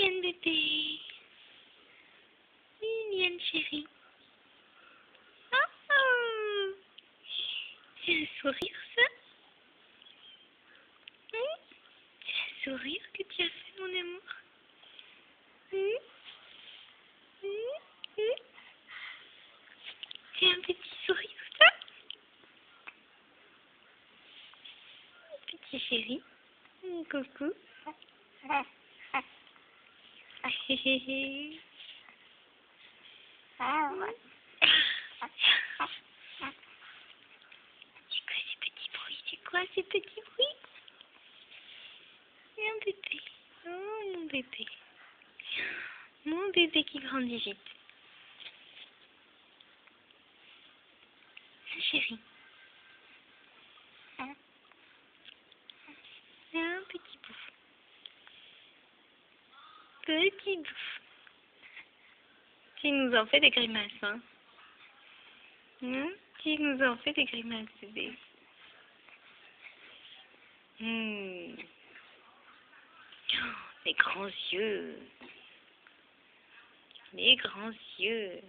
Mignonne bébé. Mignonne chérie. Oh, oh. C'est un sourire ça? C'est un sourire que tu as fait mon amour? C'est un petit sourire ça? Petit chéri. Coucou. C'est quoi ces petits bruits? Mon bébé. Oh mon bébé. Mon bébé qui grandit vite. Chérie. Un petit bout. Petit bout. Tu nous en fais des grimaces, hein? Tu nous en fais des grimaces, bébé. Oh, les grands yeux. Les grands yeux.